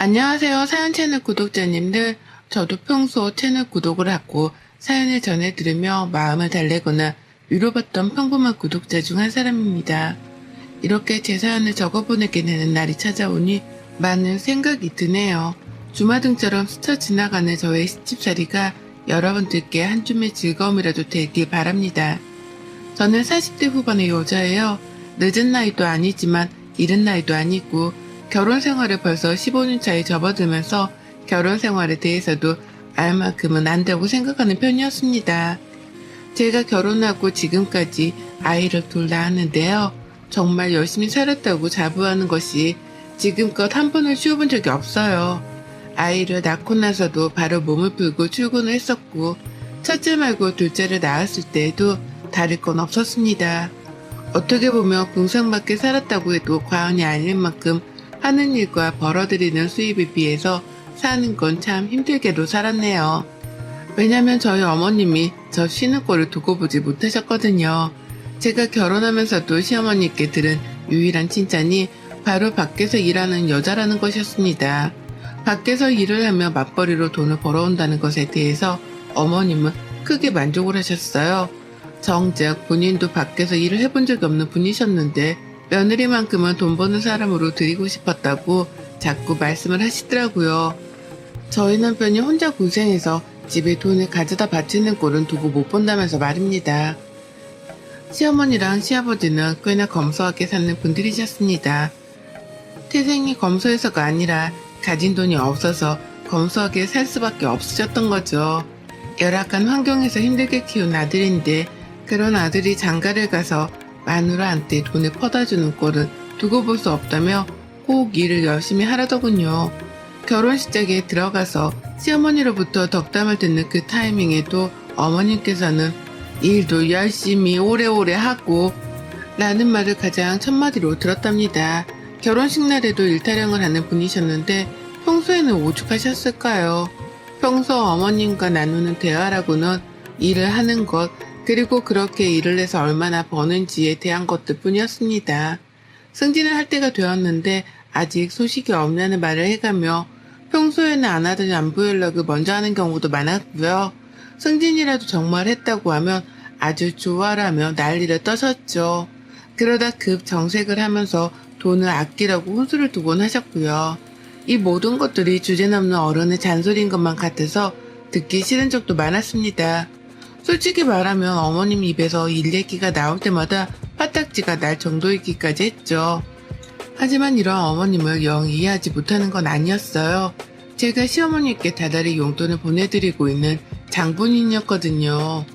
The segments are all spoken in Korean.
안녕하세요. 사연 채널 구독자님들. 저도 평소 채널 구독을 하고 사연을 전해 들으며 마음을 달래거나 위로받던 평범한 구독자 중 한 사람입니다. 이렇게 제 사연을 적어보내게 되는 날이 찾아오니 많은 생각이 드네요. 주마등처럼 스쳐 지나가는 저의 시집살이가 여러분들께 한 줌의 즐거움이라도 되길 바랍니다. 저는 40대 후반의 여자예요. 늦은 나이도 아니지만 이른 나이도 아니고 결혼 생활을 벌써 15년 차에 접어들면서 결혼 생활에 대해서도 알 만큼은 안다고 생각하는 편이었습니다. 제가 결혼하고 지금까지 아이를 둘 낳았는데요. 정말 열심히 살았다고 자부하는 것이 지금껏 한 번을 쉬어본 적이 없어요. 아이를 낳고 나서도 바로 몸을 풀고 출근을 했었고 첫째 말고 둘째를 낳았을 때에도 다를 건 없었습니다. 어떻게 보면 궁상맞게 살았다고 해도 과언이 아닐 만큼 하는 일과 벌어들이는 수입에 비해서 사는 건 참 힘들게도 살았네요. 왜냐면 저희 어머님이 저 쉬는 꼴을 두고 보지 못하셨거든요. 제가 결혼하면서도 시어머니께 들은 유일한 칭찬이 바로 밖에서 일하는 여자라는 것이었습니다. 밖에서 일을 하며 맞벌이로 돈을 벌어온다는 것에 대해서 어머님은 크게 만족을 하셨어요. 정작 본인도 밖에서 일을 해본 적이 없는 분이셨는데 며느리만큼은 돈 버는 사람으로 드리고 싶었다고 자꾸 말씀을 하시더라고요. 저희 남편이 혼자 고생해서 집에 돈을 가져다 바치는 꼴은 두고 못 본다면서 말입니다. 시어머니랑 시아버지는 꽤나 검소하게 사는 분들이셨습니다. 태생이 검소해서가 아니라 가진 돈이 없어서 검소하게 살 수밖에 없으셨던 거죠. 열악한 환경에서 힘들게 키운 아들인데 그런 아들이 장가를 가서 마누라한테 돈을 퍼다주는 꼴은 두고 볼 수 없다며 꼭 일을 열심히 하라더군요. 결혼식장에 들어가서 시어머니로부터 덕담을 듣는 그 타이밍에도 어머님께서는 일도 열심히 오래오래 하고 라는 말을 가장 첫마디로 들었답니다. 결혼식 날에도 일타령을 하는 분이셨는데 평소에는 오죽하셨을까요? 평소 어머님과 나누는 대화라고는 일을 하는 것, 그리고 그렇게 일을 해서 얼마나 버는지에 대한 것들 뿐이었습니다. 승진을 할 때가 되었는데 아직 소식이 없냐는 말을 해가며 평소에는 안 하던 안부 연락을 먼저 하는 경우도 많았고요. 승진이라도 정말 했다고 하면 아주 좋아라며 난리를 떠셨죠. 그러다 급 정색을 하면서 돈을 아끼라고 혼수를 두곤 하셨고요. 이 모든 것들이 주제넘는 어른의 잔소리인 것만 같아서 듣기 싫은 적도 많았습니다. 솔직히 말하면 어머님 입에서 일 얘기가 나올 때마다 화딱지가 날 정도이기까지 했죠. 하지만 이런 어머님을 영 이해하지 못하는 건 아니었어요. 제가 시어머니께 다달이 용돈을 보내드리고 있는 장본인이었거든요.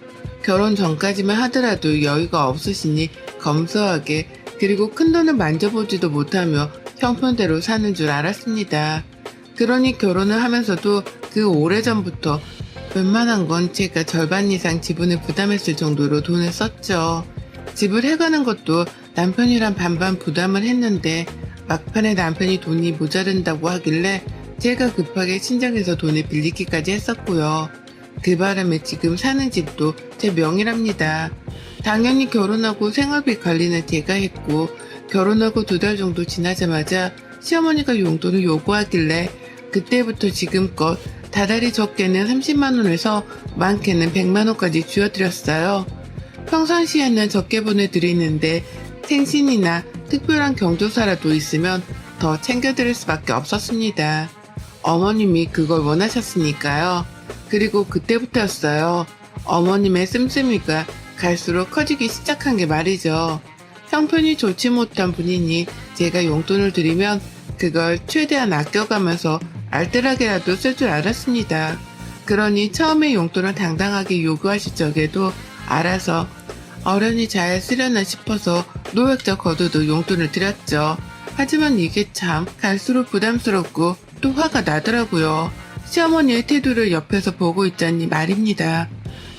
결혼 전까지만 하더라도 여유가 없으시니 검소하게 그리고 큰돈을 만져보지도 못하며 형편대로 사는 줄 알았습니다. 그러니 결혼을 하면서도 그 오래전부터 웬만한 건 제가 절반 이상 지분을 부담했을 정도로 돈을 썼죠. 집을 해가는 것도 남편이랑 반반 부담을 했는데 막판에 남편이 돈이 모자른다고 하길래 제가 급하게 친정에서 돈을 빌리기까지 했었고요. 그 바람에 지금 사는 집도 제 명의랍니다. 당연히 결혼하고 생활비 관리는 제가 했고 결혼하고 2달 정도 지나자마자 시어머니가 용돈을 요구하길래 그때부터 지금껏 다달이 적게는 30만원에서 많게는 100만원까지 쥐어드렸어요. 평상시에는 적게 보내드리는데 생신이나 특별한 경조사라도 있으면 더 챙겨드릴 수밖에 없었습니다. 어머님이 그걸 원하셨으니까요. 그리고 그때부터였어요. 어머님의 씀씀이가 갈수록 커지기 시작한 게 말이죠. 형편이 좋지 못한 분이니 제가 용돈을 드리면 그걸 최대한 아껴가면서 알뜰하게라도 쓸 줄 알았습니다. 그러니 처음에 용돈을 당당하게 요구하실 적에도 알아서 어련히 잘 쓰려나 싶어서 노약자 거두도 용돈을 드렸죠. 하지만 이게 참 갈수록 부담스럽고 또 화가 나더라고요. 시어머니의 태도를 옆에서 보고 있자니 말입니다.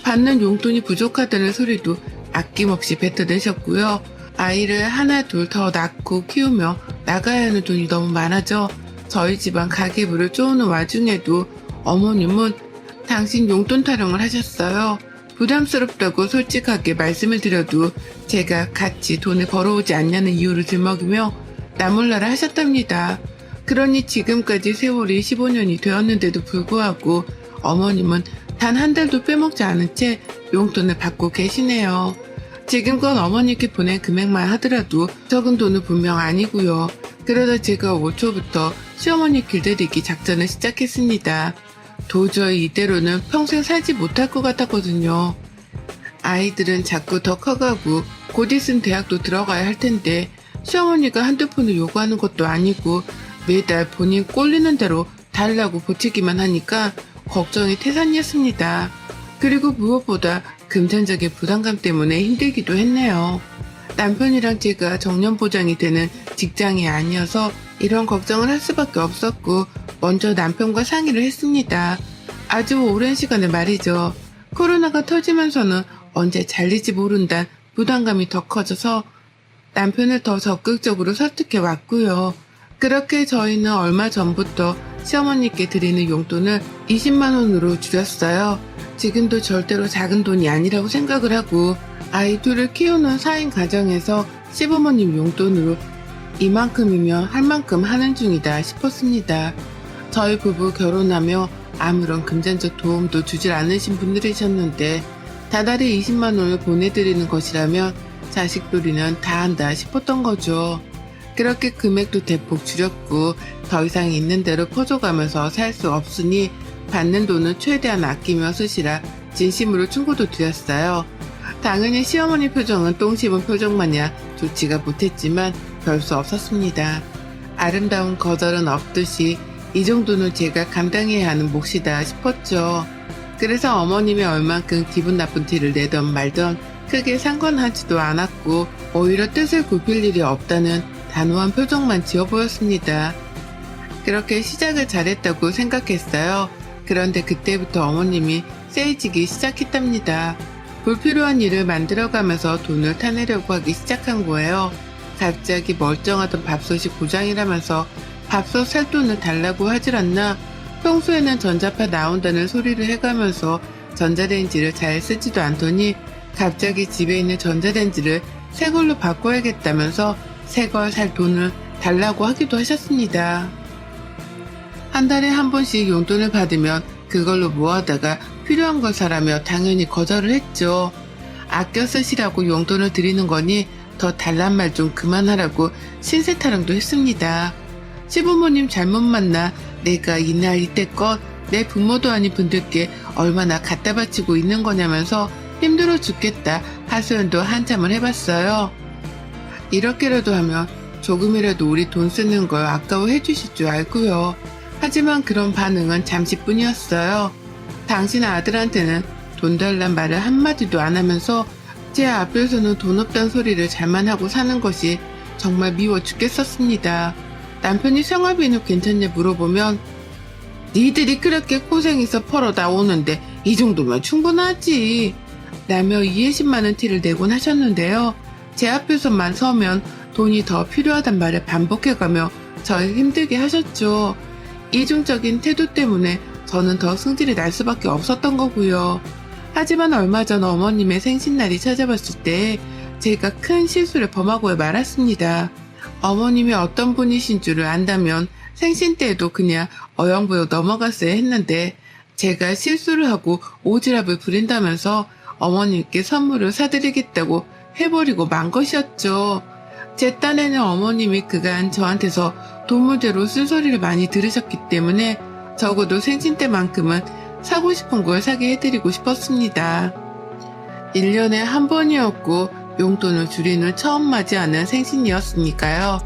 받는 용돈이 부족하다는 소리도 아낌없이 뱉어내셨고요. 아이를 하나 둘 더 낳고 키우며 나가야 하는 돈이 너무 많아져 저희 집안 가계부를 쪼는 와중에도 어머님은 당신 용돈 타령을 하셨어요. 부담스럽다고 솔직하게 말씀을 드려도 제가 같이 돈을 벌어오지 않냐는 이유를 들먹이며 나몰라라 하셨답니다. 그러니 지금까지 세월이 15년이 되었는데도 불구하고 어머님은 단 한 달도 빼먹지 않은 채 용돈을 받고 계시네요. 지금껏 어머니께 보낸 금액만 하더라도 적은 돈은 분명 아니고요. 그러다 제가 5초부터 시어머니 길들이기 작전을 시작했습니다. 도저히 이대로는 평생 살지 못할 것 같았거든요. 아이들은 자꾸 더 커가고 곧 있으면 대학도 들어가야 할 텐데 시어머니가 한두 푼을 요구하는 것도 아니고 매달 본인 꼴리는 대로 달라고 보채기만 하니까 걱정이 태산이었습니다. 그리고 무엇보다 금전적인 부담감 때문에 힘들기도 했네요. 남편이랑 제가 정년보장이 되는 직장이 아니어서 이런 걱정을 할 수밖에 없었고 먼저 남편과 상의를 했습니다. 아주 오랜 시간을 말이죠. 코로나가 터지면서는 언제 잘릴지 모른다는 부담감이 더 커져서 남편을 더 적극적으로 설득해 왔고요. 그렇게 저희는 얼마 전부터 시어머니께 드리는 용돈을 20만 원으로 줄였어요. 지금도 절대로 작은 돈이 아니라고 생각을 하고 아이 둘을 키우는 4인 가정에서 시부모님 용돈으로 이만큼이면 할 만큼 하는 중이다 싶었습니다. 저희 부부 결혼하며 아무런 금전적 도움도 주질 않으신 분들이셨는데 다달이 20만 원을 보내드리는 것이라면 자식돌이는 다 한다 싶었던 거죠. 그렇게 금액도 대폭 줄였고 더 이상 있는 대로 퍼줘가면서 살 수 없으니 받는 돈은 최대한 아끼며 쓰시라 진심으로 충고도 드렸어요. 당연히 시어머니 표정은 똥 씹은 표정 마냥 좋지가 못했지만 별 수 없었습니다. 아름다운 거절은 없듯이 이 정도는 제가 감당해야 하는 몫이다 싶었죠. 그래서 어머님이 얼만큼 기분 나쁜 티를 내던 말던 크게 상관하지도 않았고 오히려 뜻을 굽힐 일이 없다는 단호한 표정만 지어 보였습니다. 그렇게 시작을 잘했다고 생각했어요. 그런데 그때부터 어머님이 세이지기 시작했답니다. 불필요한 일을 만들어가면서 돈을 타내려고 하기 시작한 거예요. 갑자기 멀쩡하던 밥솥이 고장이라면서 밥솥 살 돈을 달라고 하질 않나. 평소에는 전자파 나온다는 소리를 해가면서 전자레인지를 잘 쓰지도 않더니 갑자기 집에 있는 전자레인지를 새 걸로 바꿔야겠다면서 새 걸 살 돈을 달라고 하기도 하셨습니다. 한 달에 한 번씩 용돈을 받으면 그걸로 모아다가 필요한 걸 사라며 당연히 거절을 했죠. 아껴 쓰시라고 용돈을 드리는 거니 더 달란 말 좀 그만하라고 신세 타령도 했습니다. 시부모님 잘못 만나 내가 이날 이때껏 내 부모도 아닌 분들께 얼마나 갖다 바치고 있는 거냐면서 힘들어 죽겠다 하소연도 한참을 해봤어요. 이렇게라도 하면 조금이라도 우리 돈 쓰는 걸 아까워해 주실 줄 알고요. 하지만 그런 반응은 잠시뿐이었어요. 당신 아들한테는 돈 달란 말을 한마디도 안 하면서 제 앞에서는 돈 없단 소리를 잘만 하고 사는 것이 정말 미워 죽겠었습니다. 남편이 생활비는 괜찮냐 물어보면 니들이 그렇게 고생해서 벌어다 오는데 이 정도면 충분하지 라며 이해심 많은 티를 내곤 하셨는데요. 제 앞에서만 서면 돈이 더 필요하단 말을 반복해가며 절 힘들게 하셨죠. 이중적인 태도 때문에 저는 더 승질이 날 수밖에 없었던 거고요. 하지만 얼마 전 어머님의 생신날이 찾아왔을 때 제가 큰 실수를 범하고 말았습니다. 어머님이 어떤 분이신 줄을 안다면 생신 때에도 그냥 어영부영 넘어갔어야 했는데 제가 실수를 하고 오지랖을 부린다면서 어머님께 선물을 사드리겠다고 해버리고 만 것이었죠. 제 딴에는 어머님이 그간 저한테서 도무대로 쓴소리를 많이 들으셨기 때문에 적어도 생신 때만큼은 사고 싶은 걸 사게 해드리고 싶었습니다. 1년에 한 번이었고 용돈을 줄이는 처음 맞이하는 생신이었으니까요.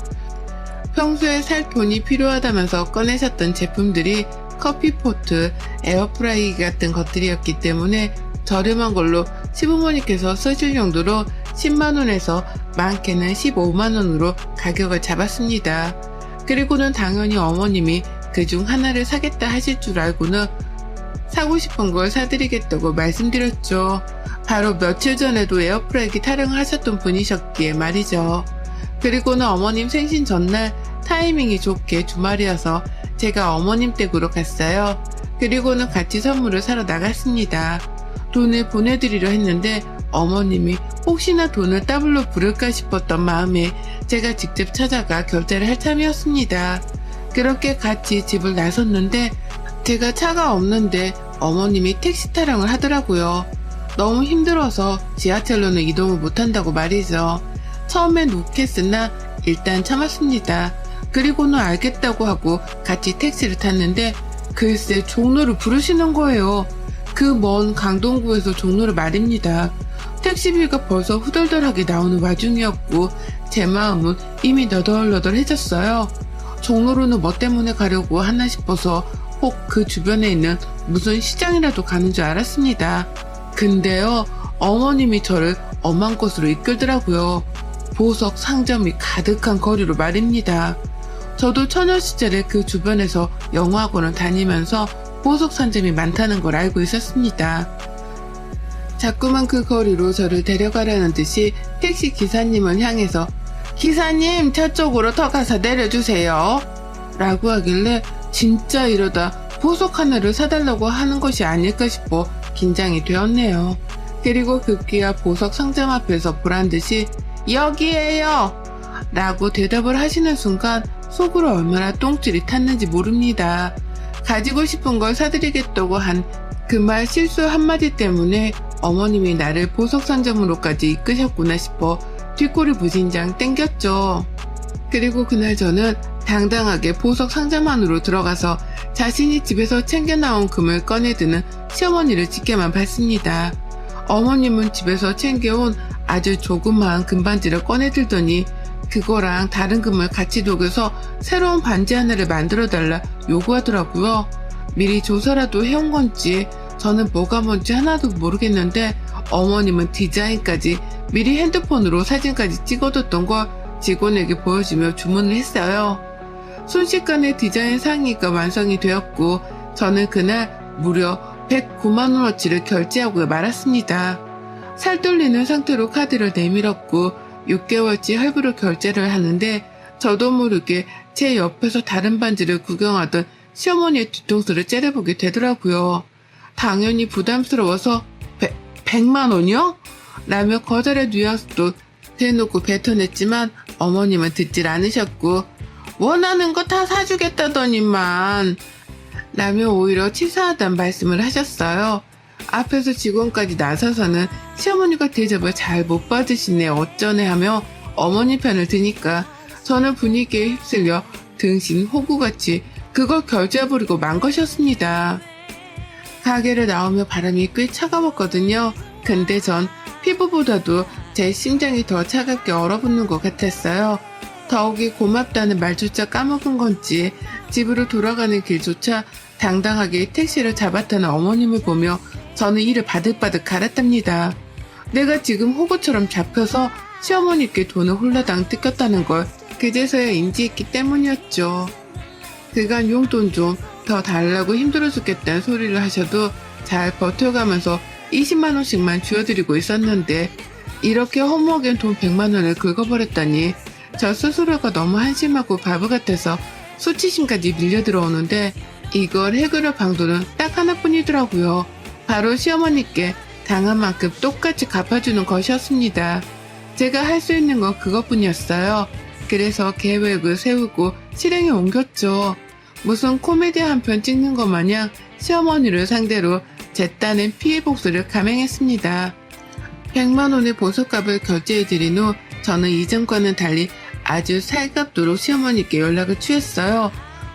평소에 살 돈이 필요하다면서 꺼내셨던 제품들이 커피포트, 에어프라이기 같은 것들이었기 때문에 저렴한 걸로 시부모님께서 쓰실 용도로 10만원에서 많게는 15만원으로 가격을 잡았습니다. 그리고는 당연히 어머님이 그중 하나를 사겠다 하실 줄 알고는 사고 싶은 걸 사드리겠다고 말씀드렸죠. 바로 며칠 전에도 에어프라이기 타령을 하셨던 분이셨기에 말이죠. 그리고는 어머님 생신 전날 타이밍이 좋게 주말이어서 제가 어머님 댁으로 갔어요. 그리고는 같이 선물을 사러 나갔습니다. 돈을 보내드리려 했는데 어머님이 혹시나 돈을 더블로 부를까 싶었던 마음에 제가 직접 찾아가 결제를 할 참이었습니다. 그렇게 같이 집을 나섰는데 제가 차가 없는데 어머님이 택시 타령을 하더라고요. 너무 힘들어서 지하철로는 이동을 못한다고 말이죠. 처음엔 욱했으나 일단 참았습니다. 그리고는 알겠다고 하고 같이 택시를 탔는데 글쎄 종로를 부르시는 거예요. 그 먼 강동구에서 종로를 말입니다. 택시비가 벌써 후덜덜하게 나오는 와중이었고 제 마음은 이미 너덜너덜해졌어요. 종로로는 뭐 때문에 가려고 하나 싶어서 혹 그 주변에 있는 무슨 시장이라도 가는 줄 알았습니다. 근데요, 어머님이 저를 엄한 곳으로 이끌더라고요. 보석 상점이 가득한 거리로 말입니다. 저도 처녀 시절에 그 주변에서 영어학원을 다니면서 보석 상점이 많다는 걸 알고 있었습니다. 자꾸만 그 거리로 저를 데려가려는 듯이 택시 기사님을 향해서 기사님 저쪽으로 더 가서 내려주세요 라고 하길래 진짜 이러다 보석 하나를 사달라고 하는 것이 아닐까 싶어 긴장이 되었네요. 그리고 급기야 보석 상점 앞에서 보란듯이 여기에요 라고 대답을 하시는 순간 속으로 얼마나 똥줄이 탔는지 모릅니다. 가지고 싶은 걸 사드리겠다고 한 그 말 실수 한마디 때문에 어머님이 나를 보석 상점으로까지 이끄셨구나 싶어 뒷골이 무진장 땡겼죠. 그리고 그날 저는 당당하게 보석 상점 안으로 들어가서 자신이 집에서 챙겨나온 금을 꺼내드는 시어머니를 지켜만 봤습니다. 어머님은 집에서 챙겨온 아주 조그마한 금반지를 꺼내들더니 그거랑 다른 금을 같이 녹여서 새로운 반지 하나를 만들어달라 요구하더라고요. 미리 조사라도 해온 건지 저는 뭐가 뭔지 하나도 모르겠는데 어머님은 디자인까지 미리 핸드폰으로 사진까지 찍어뒀던 걸 직원에게 보여주며 주문을 했어요. 순식간에 디자인 상의가 완성이 되었고 저는 그날 무려 109만원어치를 결제하고 말았습니다. 살떨리는 상태로 카드를 내밀었고 6개월치 할부로 결제를 하는데 저도 모르게 제 옆에서 다른 반지를 구경하던 시어머니의 뒤통수를 째려보게 되더라고요. 당연히 부담스러워서 100만원이요? 라며 거절의 뉘앙스도 대놓고 뱉어냈지만 어머님은 듣질 않으셨고 원하는 거 다 사주겠다더니만 라며 오히려 치사하단 말씀을 하셨어요. 앞에서 직원까지 나서서는 시어머니가 대접을 잘 못 받으시네 어쩌네 하며 어머니 편을 드니까 저는 분위기에 휩쓸려 등신 호구같이 그걸 결제해버리고 만 것이었습니다. 가게를 나오며 바람이 꽤 차가웠거든요. 근데 전 피부보다도 제 심장이 더 차갑게 얼어붙는 것 같았어요. 더욱이 고맙다는 말조차 까먹은 건지 집으로 돌아가는 길조차 당당하게 택시를 잡았다는 어머님을 보며 저는 이를 바득바득 갈았답니다. 내가 지금 호구처럼 잡혀서 시어머니께 돈을 홀라당 뜯겼다는 걸 그제서야 인지했기 때문이었죠. 그간 용돈 좀 더 달라고 힘들어 죽겠다는 소리를 하셔도 잘 버텨가면서 20만원씩만 쥐어드리고 있었는데 이렇게 허무하게 돈 100만원을 긁어버렸다니 저 스스로가 너무 한심하고 바보 같아서 수치심까지 밀려 들어오는데 이걸 해결할 방도는 딱 하나뿐이더라고요. 바로 시어머니께 당한 만큼 똑같이 갚아주는 것이었습니다. 제가 할 수 있는 건 그것뿐이었어요. 그래서 계획을 세우고 실행에 옮겼죠. 무슨 코미디 한 편 찍는 것 마냥 시어머니를 상대로 제 딴엔 피해 복수를 감행했습니다. 100만원의 보석값을 결제해드린 후 저는 이전과는 달리 아주 살갑도록 시어머니께 연락을 취했어요.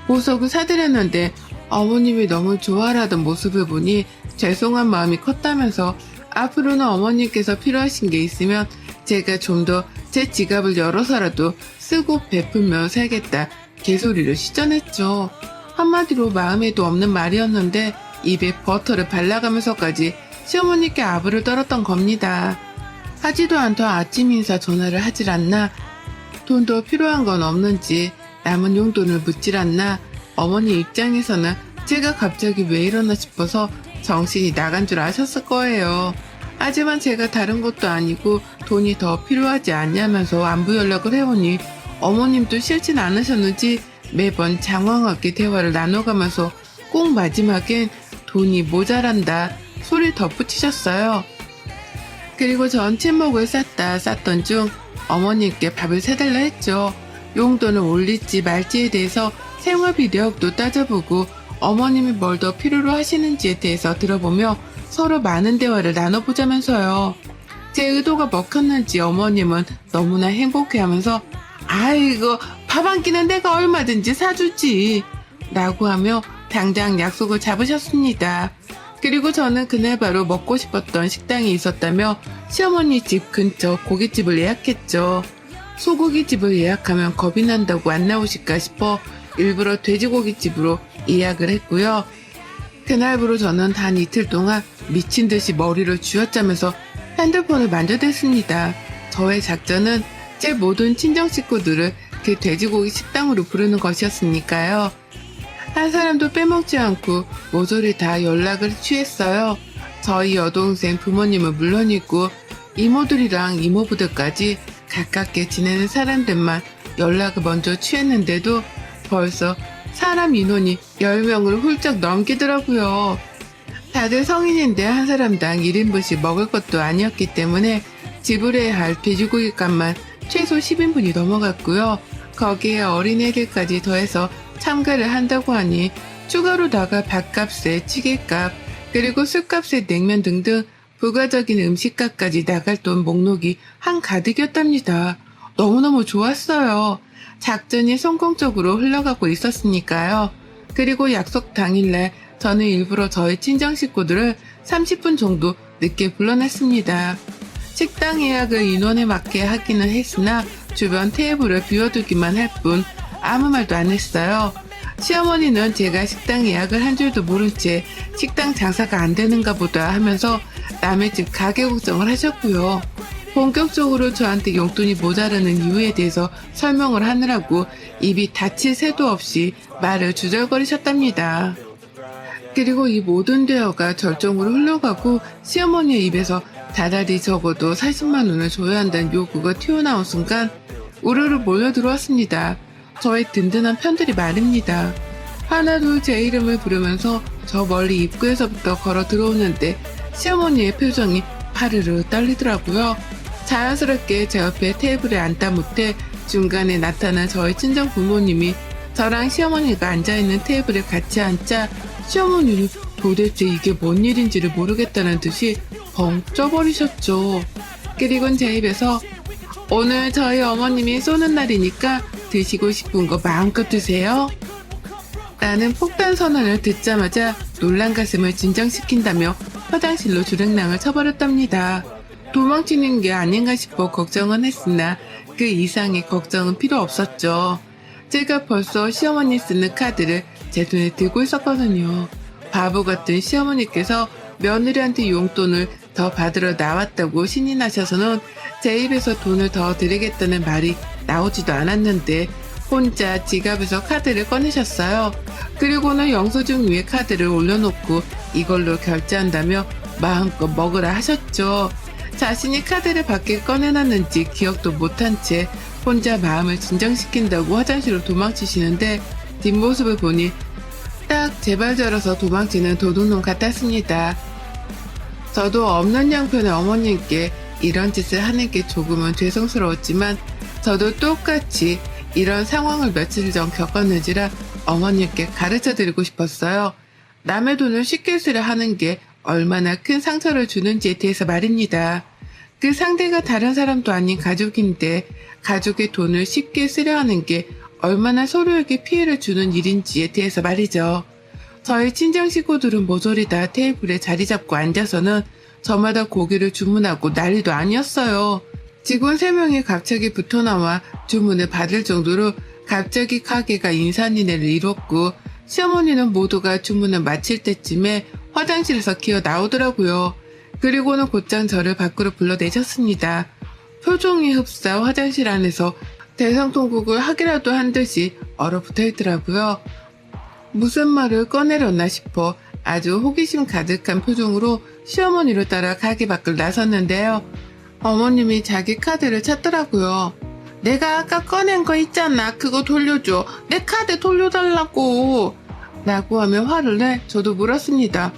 보석을 사드렸는데 어머님이 너무 좋아하던 모습을 보니 죄송한 마음이 컸다면서 앞으로는 어머님께서 필요하신 게 있으면 제가 좀 더 제 지갑을 열어서라도 쓰고 베풀며 살겠다 개소리를 시전했죠. 한마디로 마음에도 없는 말이었는데 입에 버터를 발라가면서까지 시어머니께 아부를 떨었던 겁니다. 하지도 않던 아침 인사 전화를 하질 않나, 돈도 필요한 건 없는지 남은 용돈을 묻질 않나, 어머니 입장에서는 제가 갑자기 왜 이러나 싶어서 정신이 나간 줄 아셨을 거예요. 하지만 제가 다른 것도 아니고 돈이 더 필요하지 않냐면서 안부 연락을 해오니 어머님도 싫진 않으셨는지 매번 장황하게 대화를 나눠가면서 꼭 마지막엔 돈이 모자란다 소리 덧붙이셨어요. 그리고 전 침묵을 쌌던 중 어머님께 밥을 사달라 했죠. 용돈을 올릴지 말지에 대해서 생활비 내역도 따져보고 어머님이 뭘 더 필요로 하시는지에 대해서 들어보며 서로 많은 대화를 나눠보자면서요. 제 의도가 먹혔는지 어머님은 너무나 행복해하면서 아이고 밥 한 끼는 내가 얼마든지 사주지 라고 하며 당장 약속을 잡으셨습니다. 그리고 저는 그날 바로 먹고 싶었던 식당이 있었다며 시어머니 집 근처 고깃집을 예약했죠. 소고기집을 예약하면 겁이 난다고 안 나오실까 싶어 일부러 돼지고기집으로 예약을 했고요. 그날부로 저는 단 이틀 동안 미친 듯이 머리를 쥐어짜면서 핸드폰을 만져댔습니다. 저의 작전은 제 모든 친정 식구들을 그 돼지고기 식당으로 부르는 것이었으니까요. 한 사람도 빼먹지 않고 모조리 다 연락을 취했어요. 저희 여동생 부모님은 물론이고 이모들이랑 이모부들까지 가깝게 지내는 사람들만 연락을 먼저 취했는데도 벌써 사람 인원이 10명을 훌쩍 넘기더라고요. 다들 성인인데 한 사람당 1인분씩 먹을 것도 아니었기 때문에 지불해야 할 돼지고기 값만 최소 10인분이 넘어갔고요. 거기에 어린애들까지 더해서 참가를 한다고 하니 추가로 나갈 밥값에 찌개값 그리고 술값에 냉면 등등 부가적인 음식값까지 나갈 돈 목록이 한가득이었답니다. 너무너무 좋았어요. 작전이 성공적으로 흘러가고 있었으니까요. 그리고 약속 당일날 저는 일부러 저희 친정 식구들을 30분 정도 늦게 불러냈습니다. 식당 예약을 인원에 맞게 하기는 했으나 주변 테이블을 비워두기만 할 뿐 아무 말도 안 했어요. 시어머니는 제가 식당 예약을 한 줄도 모른 채 식당 장사가 안 되는가 보다 하면서 남의 집 가게 걱정을 하셨고요. 본격적으로 저한테 용돈이 모자라는 이유에 대해서 설명을 하느라고 입이 닫힐 새도 없이 말을 주절거리셨답니다. 그리고 이 모든 대화가 절정으로 흘러가고 시어머니의 입에서 다달이 적어도 40만 원을 줘야 한다는 요구가 튀어나온 순간 우르르 몰려들어왔습니다. 저의 든든한 편들이 말입니다. 하나둘 제 이름을 부르면서 저 멀리 입구에서부터 걸어 들어오는데 시어머니의 표정이 파르르 떨리더라고요. 자연스럽게 제 옆에 테이블에 앉다 못해 중간에 나타난 저희 친정 부모님이 저랑 시어머니가 앉아있는 테이블에 같이 앉자 시어머니는 도대체 이게 뭔 일인지를 모르겠다는 듯이 벙 쪄버리셨죠. 그리고는 제 입에서 오늘 저희 어머님이 쏘는 날이니까 드시고 싶은 거 마음껏 드세요. 나는 폭탄 선언을 듣자마자 놀란 가슴을 진정시킨다며 화장실로 주랭랑을 쳐버렸답니다. 도망치는 게 아닌가 싶어 걱정은 했으나 그 이상의 걱정은 필요 없었죠. 제가 벌써 시어머니 쓰는 카드를 제 손에 들고 있었거든요. 바보 같은 시어머니께서 며느리한테 용돈을 더 받으러 나왔다고 신이 나셔서는 제 입에서 돈을 더 드리겠다는 말이 나오지도 않았는데 혼자 지갑에서 카드를 꺼내셨어요. 그리고는 영수증 위에 카드를 올려놓고 이걸로 결제한다며 마음껏 먹으라 하셨죠. 자신이 카드를 밖에 꺼내놨는지 기억도 못한 채 혼자 마음을 진정시킨다고 화장실로 도망치시는데 뒷모습을 보니 딱 제발 저러서 도망치는 도둑놈 같았습니다. 저도 없는 양편의 어머님께 이런 짓을 하는 게 조금은 죄송스러웠지만 저도 똑같이 이런 상황을 며칠 전 겪었는지라 어머님께 가르쳐드리고 싶었어요. 남의 돈을 쉽게 쓰려 하는 게 얼마나 큰 상처를 주는지에 대해서 말입니다. 그 상대가 다른 사람도 아닌 가족인데 가족의 돈을 쉽게 쓰려 하는 게 얼마나 서로에게 피해를 주는 일인지에 대해서 말이죠. 저희 친정 식구들은 모조리 다 테이블에 자리 잡고 앉아서는 저마다 고기를 주문하고 난리도 아니었어요. 직원 3명이 갑자기 붙어나와 주문을 받을 정도로 갑자기 가게가 인산인해를 이뤘고 시어머니는 모두가 주문을 마칠 때쯤에 화장실에서 기어 나오더라고요. 그리고는 곧장 저를 밖으로 불러내셨습니다. 표정이 흡사 화장실 안에서 대성통곡을 하기라도 한 듯이 얼어붙어 있더라고요. 무슨 말을 꺼내려나 싶어 아주 호기심 가득한 표정으로 시어머니를 따라 가게 밖을 나섰는데요. 어머님이 자기 카드를 찾더라고요. 내가 아까 꺼낸 거 있잖아. 그거 돌려줘. 내 카드 돌려달라고. 라고 하며 화를 내 저도 물었습니다.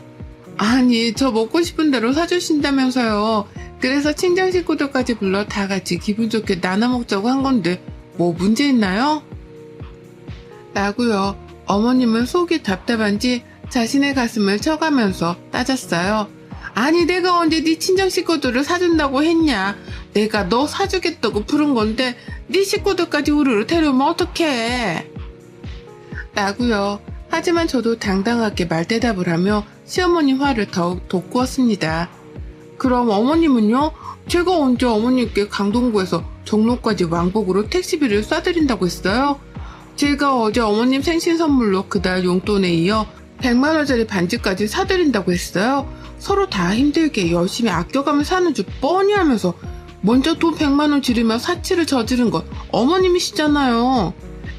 아니, 저 먹고 싶은 대로 사주신다면서요. 그래서 친정 식구들까지 불러 다 같이 기분 좋게 나눠 먹자고 한 건데 뭐 문제 있나요? 라고요. 어머님은 속이 답답한지 자신의 가슴을 쳐가면서 따졌어요. 아니 내가 언제 네 친정 식구들을 사준다고 했냐. 내가 너 사주겠다고 부른 건데 네 식구들까지 우르르 데려오면 어떡해. 라고요. 하지만 저도 당당하게 말대답을 하며 시어머님 화를 더욱 돋구었습니다. 그럼 어머님은요? 제가 언제 어머님께 강동구에서 종로까지 왕복으로 택시비를 쏴드린다고 했어요? 제가 어제 어머님 생신 선물로 그달 용돈에 이어 100만원짜리 반지까지 사드린다고 했어요? 서로 다 힘들게 열심히 아껴가며 사는 줄 뻔히 하면서 먼저 돈 100만원 지르며 사치를 저지른 건 어머님이시잖아요.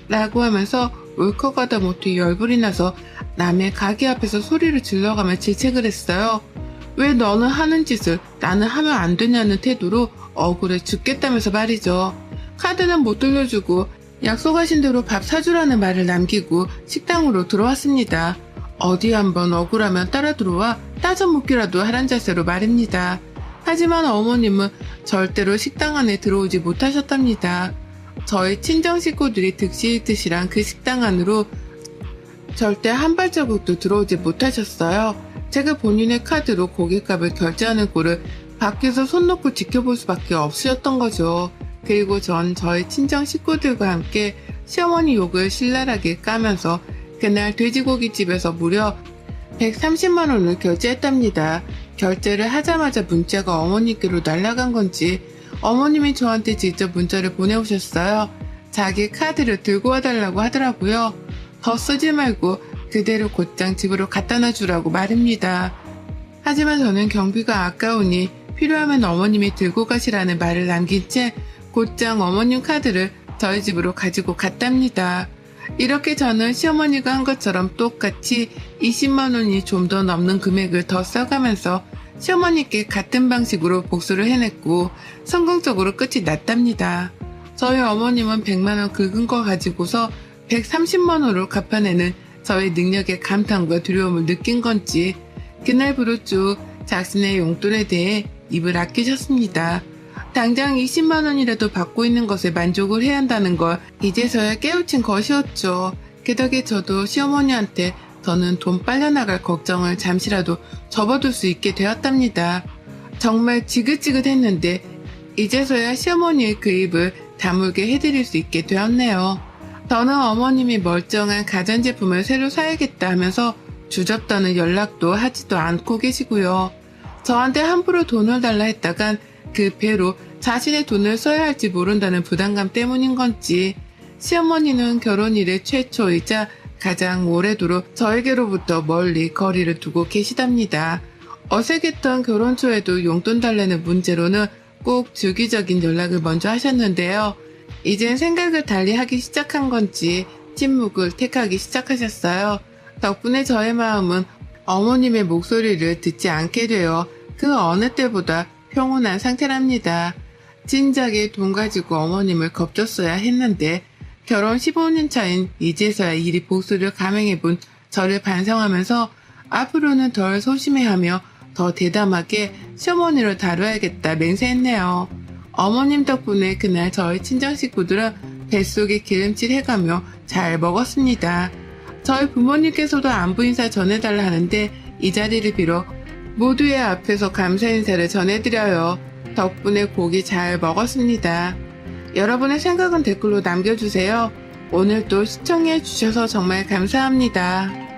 라고 하면서 울컥하다 못해 열불이 나서 남의 가게 앞에서 소리를 질러가며 질책을 했어요. 왜 너는 하는 짓을 나는 하면 안 되냐는 태도로 억울해 죽겠다면서 말이죠. 카드는 못 돌려주고 약속하신 대로 밥 사주라는 말을 남기고 식당으로 들어왔습니다. 어디 한번 억울하면 따라 들어와 따져 묻기라도 하란 자세로 말입니다. 하지만 어머님은 절대로 식당 안에 들어오지 못하셨답니다. 저희 친정 식구들이 득실득실한 그 식당 안으로 절대 한 발자국도 들어오지 못하셨어요. 제가 본인의 카드로 고깃값을 결제하는 꼴을 밖에서 손 놓고 지켜볼 수밖에 없으셨던 거죠. 그리고 전 저희 친정 식구들과 함께 시어머니 욕을 신랄하게 까면서 그날 돼지고기집에서 무려 130만원을 결제했답니다. 결제를 하자마자 문자가 어머니께로 날아간 건지 어머님이 저한테 직접 문자를 보내오셨어요. 자기 카드를 들고 와달라고 하더라고요. 더 쓰지 말고 그대로 곧장 집으로 갖다 놔주라고 말입니다. 하지만 저는 경비가 아까우니 필요하면 어머님이 들고 가시라는 말을 남긴 채 곧장 어머님 카드를 저희 집으로 가지고 갔답니다. 이렇게 저는 시어머니가 한 것처럼 똑같이 20만원이 좀 더 넘는 금액을 더 써가면서 시어머니께 같은 방식으로 복수를 해냈고 성공적으로 끝이 났답니다. 저희 어머님은 100만원 긁은 거 가지고서 130만원으로 갚아내는 저의 능력에 감탄과 두려움을 느낀 건지 그날부로 쭉 자신의 용돈에 대해 입을 아끼셨습니다. 당장 20만원이라도 받고 있는 것에 만족을 해야 한다는 걸 이제서야 깨우친 것이었죠. 그 덕에 저도 시어머니한테 더는 돈 빨려나갈 걱정을 잠시라도 접어둘 수 있게 되었답니다. 정말 지긋지긋했는데 이제서야 시어머니의 그 입을 다물게 해드릴 수 있게 되었네요. 더는 어머님이 멀쩡한 가전제품을 새로 사야겠다 하면서 주접다는 연락도 하지도 않고 계시고요. 저한테 함부로 돈을 달라 했다간 그 배로 자신의 돈을 써야 할지 모른다는 부담감 때문인 건지 시어머니는 결혼 이래 최초이자 가장 오래도록 저에게로부터 멀리 거리를 두고 계시답니다. 어색했던 결혼 초에도 용돈 달라는 문제로는 꼭 주기적인 연락을 먼저 하셨는데요. 이젠 생각을 달리 하기 시작한 건지 침묵을 택하기 시작하셨어요. 덕분에 저의 마음은 어머님의 목소리를 듣지 않게 되어 그 어느 때보다 평온한 상태랍니다. 진작에 돈 가지고 어머님을 겁줬어야 했는데 결혼 15년 차인 이제서야 이리 복수를 감행해본 저를 반성하면서 앞으로는 덜 소심해하며 더 대담하게 시어머니를 다뤄야겠다 맹세했네요. 어머님 덕분에 그날 저희 친정 식구들은 뱃속에 기름칠 해가며 잘 먹었습니다. 저희 부모님께서도 안부 인사 전해달라 하는데 이 자리를 빌어 모두의 앞에서 감사 인사를 전해드려요. 덕분에 고기 잘 먹었습니다. 여러분의 생각은 댓글로 남겨주세요. 오늘도 시청해주셔서 정말 감사합니다.